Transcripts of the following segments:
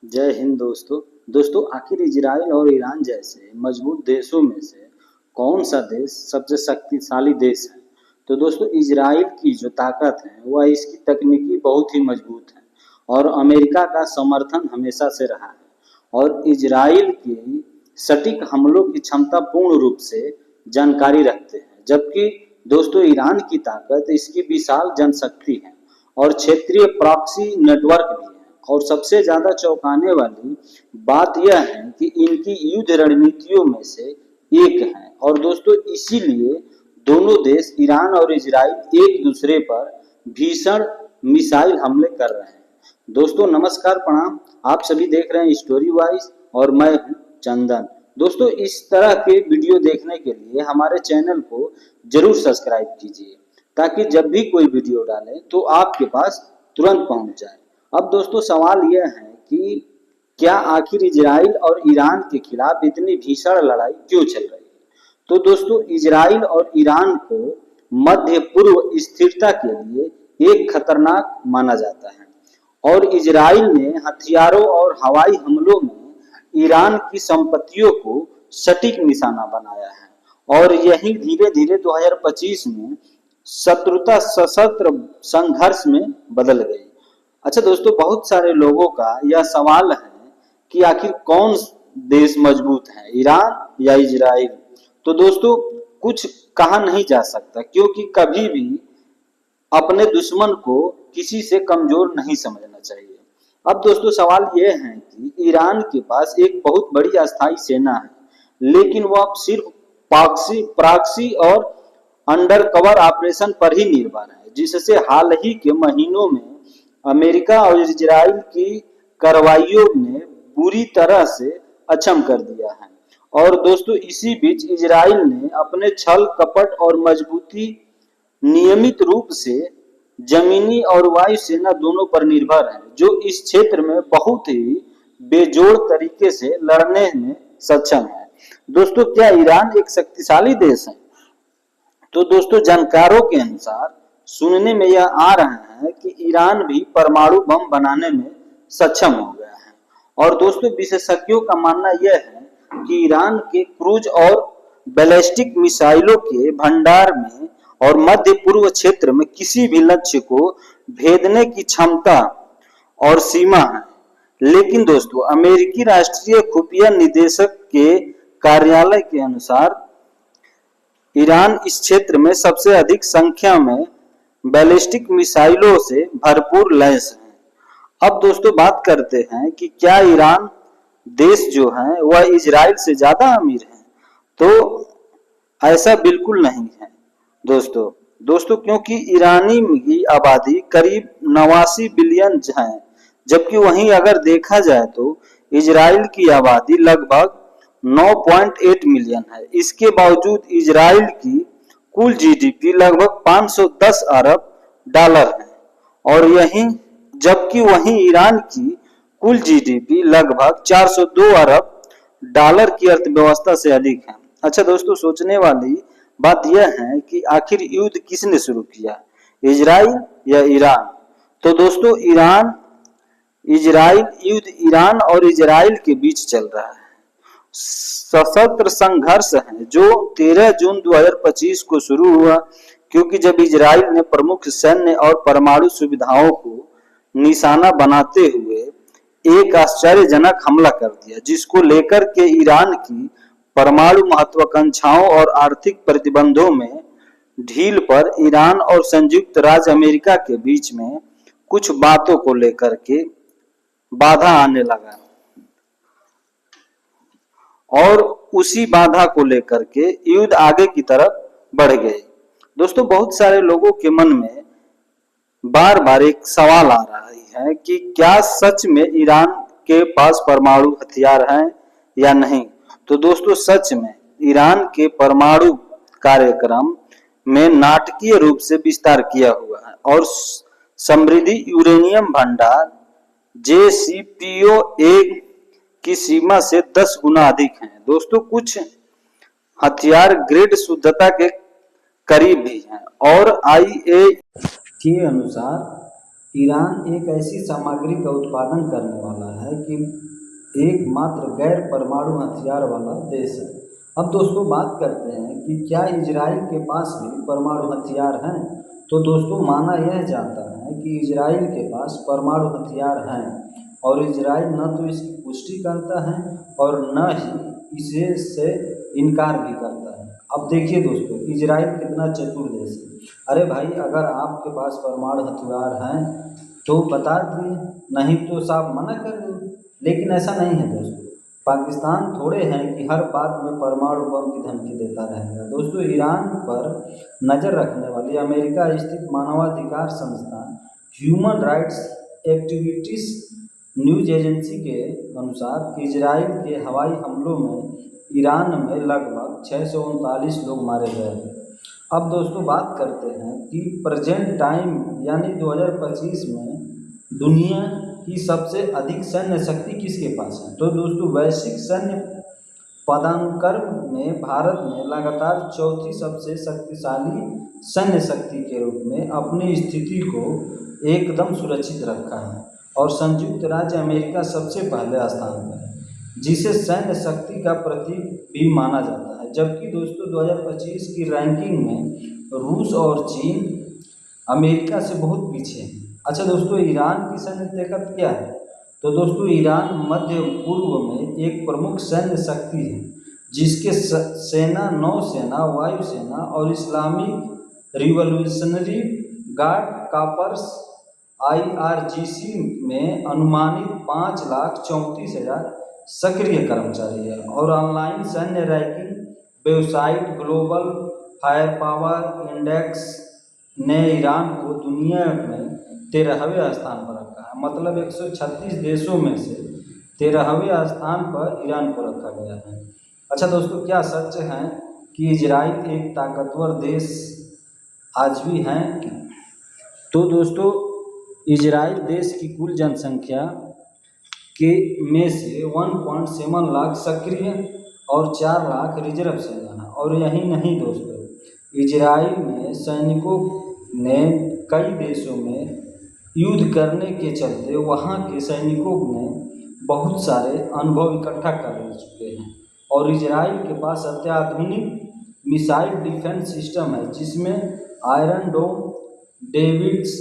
जय हिंद दोस्तों आखिर इजराइल और ईरान जैसे मजबूत देशों में से कौन सा देश सबसे शक्तिशाली देश है। तो दोस्तों इजराइल की जो ताकत है वह इसकी तकनीकी बहुत ही मजबूत है और अमेरिका का समर्थन हमेशा से रहा है। और इजराइल की सटीक हमलों की क्षमता पूर्ण रूप से जानकारी रखते हैं, जबकि दोस्तों ईरान की ताकत इसकी विशाल जनशक्ति है और क्षेत्रीय प्रॉक्सी नेटवर्क भी है। और सबसे ज्यादा चौंकाने वाली बात यह है कि इनकी युद्ध रणनीतियों में से एक है। और दोस्तों इसीलिए दोनों देश ईरान और इजराइल एक दूसरे पर भीषण मिसाइल हमले कर रहे हैं। दोस्तों नमस्कार प्रणाम, आप सभी देख रहे हैं स्टोरी वाइज और मैं हूं चंदन। दोस्तों इस तरह के वीडियो देखने के लिए हमारे चैनल को जरूर सब्सक्राइब कीजिए ताकि जब भी कोई वीडियो डालें तो आपके पास तुरंत पहुंच जाए। अब दोस्तों सवाल यह है कि क्या आखिर इजराइल और ईरान के खिलाफ इतनी भीषण लड़ाई क्यों चल रही है। तो दोस्तों इजराइल और ईरान को मध्य पूर्व स्थिरता के लिए एक खतरनाक माना जाता है और इजराइल ने हथियारों और हवाई हमलों में ईरान की संपत्तियों को सटीक निशाना बनाया है। और यही धीरे धीरे 2025 में शत्रुता सशस्त्र संघर्ष में बदल गई। अच्छा दोस्तों बहुत सारे लोगों का यह सवाल है कि आखिर कौन देश मजबूत है, ईरान या इजराइल। तो दोस्तों कुछ कहा नहीं जा सकता, क्योंकि कभी भी अपने दुश्मन को किसी से कमजोर नहीं समझना चाहिए। अब दोस्तों सवाल यह है कि ईरान के पास एक बहुत बड़ी अस्थायी सेना है, लेकिन वह अब सिर्फ प्रॉक्सी और अंडर कवर ऑपरेशन पर ही निर्भर है, जिससे हाल ही के महीनों में अमेरिका और इजराइल की कार्रवाइयों ने बुरी तरह से अक्षम कर दिया है। और दोस्तों इसी बीच इजराइल ने अपने छल कपट और मजबूती नियमित रूप से जमीनी और वायु सेना दोनों पर निर्भर है, जो इस क्षेत्र में बहुत ही बेजोड़ तरीके से लड़ने में सक्षम है। दोस्तों क्या ईरान एक शक्तिशाली देश है? तो दोस्तों जानकारों के अनुसार सुनने में यह आ रहा है कि ईरान भी परमाणु बम बनाने में सक्षम हो गया है। और दोस्तों विशेषज्ञों का मानना यह है कि ईरान के क्रूज और बैलिस्टिक मिसाइलों के भंडार में और मध्य पूर्व क्षेत्र में किसी भी लक्ष्य को भेदने की क्षमता और सीमा है। लेकिन दोस्तों अमेरिकी राष्ट्रीय खुफिया निदेशक के कार्यालय के अनुसार ईरान इस क्षेत्र में सबसे अधिक संख्या में बैलिस्टिक मिसाइलों से भरपूर लैस है। अब दोस्तों बात करते हैं कि क्या ईरान देश जो है वह इजराइल से ज्यादा अमीर है। तो ऐसा बिल्कुल नहीं है दोस्तों क्योंकि ईरानी की आबादी करीब 89 बिलियन है, जबकि वहीं अगर देखा जाए तो इजराइल की आबादी लगभग 9.8 मिलियन है। इसके बावजूद इजराइल की कुल जीडीपी लगभग 510 अरब डॉलर है और जबकि वहीं ईरान की कुल जीडीपी लगभग 402 अरब डॉलर की अर्थव्यवस्था से अधिक है। अच्छा दोस्तों सोचने वाली बात यह है कि आखिर युद्ध किसने शुरू किया, इजराइल या ईरान। तो दोस्तों इजराइल युद्ध ईरान और इजराइल के बीच चल रहा है। सशस्त्र संघर्ष है जो 13 जून 2025 को शुरू हुआ, क्योंकि जब इजराइल ने प्रमुख सैन्य और परमाणु सुविधाओं को निशाना बनाते हुए एक आश्चर्यजनक हमला कर दिया, जिसको लेकर के ईरान की परमाणु महत्वाकांक्षाओं और आर्थिक प्रतिबंधों में ढील पर ईरान और संयुक्त राज्य अमेरिका के बीच में कुछ बातों को लेकर के बाधा आने लगा और उसी बाधा को लेकर के युद्ध आगे की तरफ बढ़ गए। दोस्तों बहुत सारे लोगों के मन में बार बार एक सवाल आ रहा है कि क्या सच में ईरान के पास परमाणु हथियार हैं या नहीं। तो दोस्तों सच में ईरान के परमाणु कार्यक्रम में नाटकीय रूप से विस्तार किया हुआ है और समृद्धि यूरेनियम भंडार JCPOA की सीमा से 10 गुना अधिक है। दोस्तों कुछ हथियार ग्रेड शुद्धता के करीब भी हैं और IA के अनुसार ईरान एक ऐसी सामग्री का उत्पादन करने वाला है है कि एकमात्र गैर परमाणु हथियार वाला देश है। अब दोस्तों बात करते हैं कि क्या इजराइल के पास भी परमाणु हथियार हैं। तो दोस्तों माना यह जाता है कि इजराइल के पास परमाणु हथियार हैं और इजराइल न तो इसकी पुष्टि करता है और न ही इसे से इनकार भी करता है। अब देखिए दोस्तों, इजराइल कितना चतुर देश है। अरे भाई, अगर आपके पास परमाणु हथियार हैं तो बता दिए, नहीं तो साफ मना कर दो। लेकिन ऐसा नहीं है दोस्तों, पाकिस्तान थोड़े हैं कि हर बात में परमाणु बम की धमकी देता रहेगा। दोस्तों, ईरान पर नज़र रखने वाली अमेरिका स्थित मानवाधिकार संस्था human rights activities news agency के अनुसार इजराइल के हवाई हमलों में ईरान में लगभग 639 लोग मारे गए हैं। अब दोस्तों बात करते हैं कि प्रेजेंट टाइम यानी 2025 में दुनिया की सबसे अधिक सैन्य शक्ति किसके पास है। तो दोस्तों वैश्विक सैन्य पदानुक्रम में भारत ने लगातार चौथी सबसे शक्तिशाली सैन्य शक्ति के रूप में अपनी स्थिति को एकदम सुरक्षित रखा है और संयुक्त राज्य अमेरिका सबसे पहले स्थान पर है, जिसे सैन्य शक्ति का प्रतीक भी माना जाता है। जबकि दोस्तों 2025 की रैंकिंग में रूस और चीन अमेरिका से बहुत पीछे हैं। अच्छा दोस्तों, ईरान की सैन्य ताकत क्या है। तो दोस्तों ईरान मध्य पूर्व में एक प्रमुख सैन्य शक्ति है, जिसके सेना, नौसेना, वायुसेना और Islamic revolutionary guard corps IRGC में अनुमानित 5,34,000 सक्रिय कर्मचारी है। और ऑनलाइन सैन्य ranking website global fire power index ने ईरान को दुनिया में 13वें स्थान पर रखा है। मतलब 136 देशों में से 13वें स्थान पर ईरान को रखा गया है। अच्छा दोस्तों, क्या सच है कि इजराइल एक ताकतवर देश आज भी है। तो दोस्तों इजराइल देश की कुल जनसंख्या के में से 1.7 लाख सक्रिय और 4 लाख रिजर्व सेना है। और यही नहीं दोस्तों, इजराइल में सैनिकों ने कई देशों में युद्ध करने के चलते वहाँ के सैनिकों ने बहुत सारे अनुभव इकट्ठा कर चुके हैं। और इजराइल के पास अत्याधुनिक मिसाइल डिफेंस सिस्टम है, जिसमें आयरन डोम, डेविड्स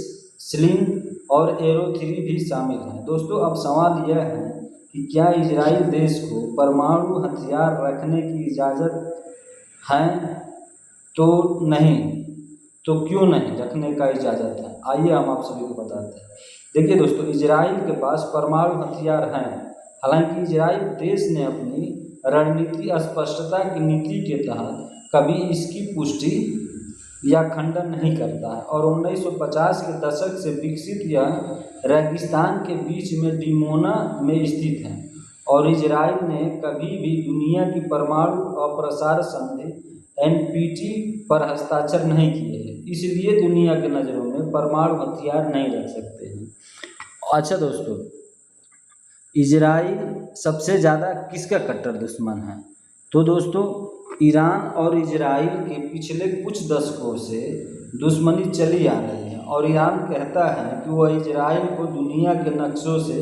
स्लिंग और एरो 3 भी शामिल हैं। दोस्तों अब सवाल यह है कि क्या इजराइल देश को परमाणु हथियार रखने की इजाज़त है। तो नहीं, तो क्यों नहीं रखने का इजाज़त है, आइए हम आप सभी को बताते हैं। देखिए दोस्तों, इजराइल के पास परमाणु हथियार हैं। हालांकि इजराइल देश ने अपनी रणनीति स्पष्टता की नीति के तहत कभी इसकी पुष्टि या खंडन नहीं करता है। और 1950 के दशक से विकसित यह रेगिस्तान के बीच में डिमोना में स्थित है। और इजराइल ने कभी भी दुनिया की परमाणु अप्रसार संधि NPT पर हस्ताक्षर नहीं किए हैं, इसलिए दुनिया के नज़रों में परमाणु हथियार नहीं रख सकते हैं। अच्छा दोस्तों, इजराइल सबसे ज़्यादा किसका कट्टर दुश्मन है। तो दोस्तों ईरान और इजराइल के पिछले कुछ दशकों से दुश्मनी चली आ रही है और ईरान कहता है कि वह इजराइल को दुनिया के नक्शों से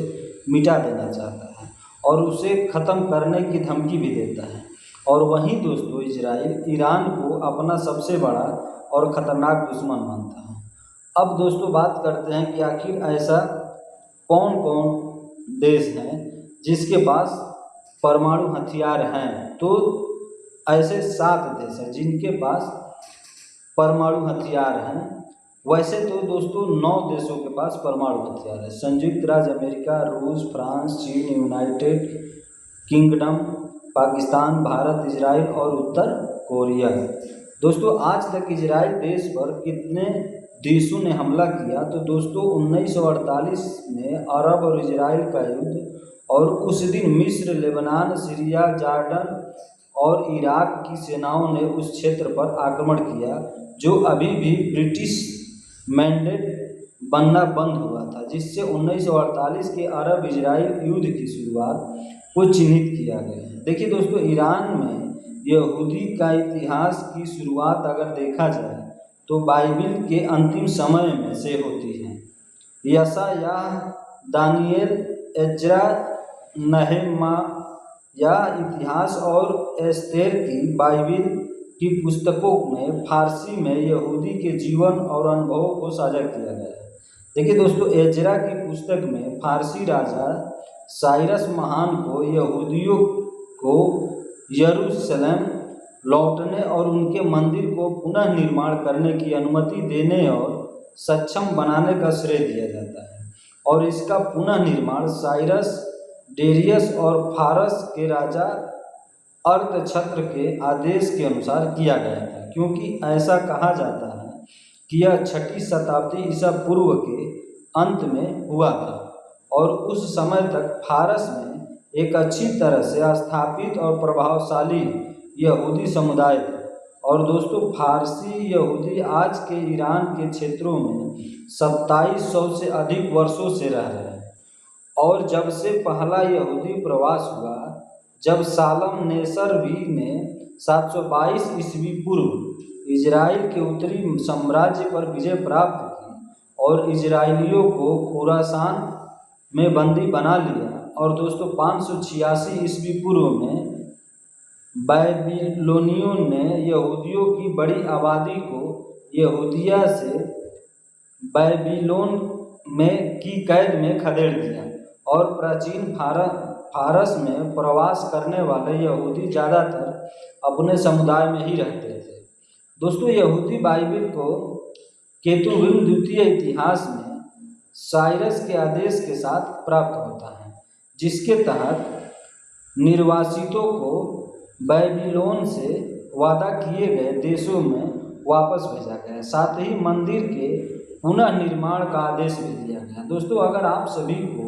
मिटा देना चाहता है और उसे ख़त्म करने की धमकी भी देता है। और वहीं दोस्तों इजराइल ईरान को अपना सबसे बड़ा और ख़तरनाक दुश्मन मानता है। अब दोस्तों बात करते हैं कि आखिर ऐसा कौन कौन देश हैं जिसके पास परमाणु हथियार हैं। तो ऐसे 7 देश हैं जिनके पास परमाणु हथियार हैं। वैसे तो दोस्तों 9 देशों के पास परमाणु हथियार है। संयुक्त राज्य अमेरिका, रूस, फ्रांस, चीन, United kingdom, Pakistan, Bharat, Israel और उत्तर कोरिया। दोस्तों आज तक इजराइल देश पर कितने देशों ने हमला किया। तो दोस्तों 1948 में अरब और इजराइल का युद्ध, और उस दिन मिस्र, लेबनान, सीरिया, जॉर्डन और इराक की सेनाओं ने उस क्षेत्र पर आक्रमण किया, जो अभी भी ब्रिटिश मैंडेट बनना बंद हुआ था, जिससे 1948 के अरब इजराइल युद्ध की शुरुआत को चिन्हित किया गया है। देखिए दोस्तों, ईरान में यहूदी का इतिहास की शुरुआत अगर देखा जाए तो बाइबिल के अंतिम समय में से होती है। यशायाह, दानिएल, एज्रा, नहेमाया इतिहास और एस्तेर की बाइबिल की पुस्तकों में फारसी में यहूदी के जीवन और अनुभवों को साझा किया गया है। देखिए दोस्तों, एजरा की पुस्तक में फारसी राजा साइरस महान को यहूदियों को यरूशलेम लौटने और उनके मंदिर को पुनः निर्माण करने की अनुमति देने और सक्षम बनाने का श्रेय दिया जाता है। और इसका पुनः निर्माण साइरस, डेरियस और फारस के राजा अर्थछत्र के आदेश के अनुसार किया गया था, क्योंकि ऐसा कहा जाता है कि यह 6वीं शताब्दी ईसा पूर्व के अंत में हुआ था और उस समय तक फारस में एक अच्छी तरह से स्थापित और प्रभावशाली यहूदी समुदाय था। और दोस्तों, फारसी यहूदी आज के ईरान के क्षेत्रों में 2700 से अधिक वर्षों से रह रहे हैं। और जब से पहला यहूदी प्रवास हुआ, जब सालम नेसरवी ने 722 ईस्वी पूर्व इजराइल के उत्तरी साम्राज्य पर विजय प्राप्त की और इजराइलियों को खुरासान में बंदी बना लिया। और दोस्तों, 586 ईस्वी पूर्व में बाबिलोनियों ने यहूदियों की बड़ी आबादी को यहूदिया से बाबिलोन में की कैद में खदेड़ दिया और प्राचीन फारस में प्रवास करने वाले यहूदी ज़्यादातर अपने समुदाय में ही रहते थे। दोस्तों, यहूदी बाइबिल को केतुबिम द्वितीय इतिहास में साइरस के आदेश के साथ प्राप्त होता है, जिसके तहत निर्वासितों को बाबिलोन से वादा किए गए देशों में वापस भेजा गया। साथ ही मंदिर के पुनः निर्माण का आदेश भी दिया गया। दोस्तों, अगर आप सभी को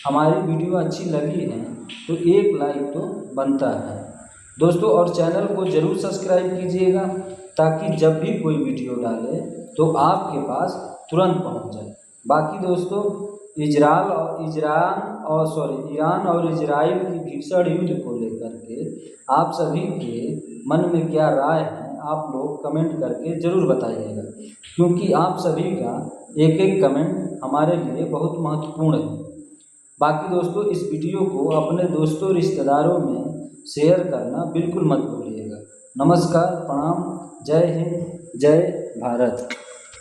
हमारी वीडियो अच्छी लगी है तो एक लाइक तो बनता है दोस्तों, और चैनल को ज़रूर सब्सक्राइब कीजिएगा ताकि जब भी कोई वीडियो डाले तो आपके पास तुरंत पहुंच जाए। बाकी दोस्तों, ईरान और इजराइल की भीषण युद्ध को लेकर के आप सभी के मन में क्या राय है, आप लोग कमेंट करके ज़रूर बताइएगा, क्योंकि आप सभी का एक एक कमेंट हमारे लिए बहुत महत्वपूर्ण है। बाकी दोस्तों, इस वीडियो को अपने दोस्तों रिश्तेदारों में शेयर करना बिल्कुल मत भूलिएगा। नमस्कार, प्रणाम, जय हिंद, जय भारत।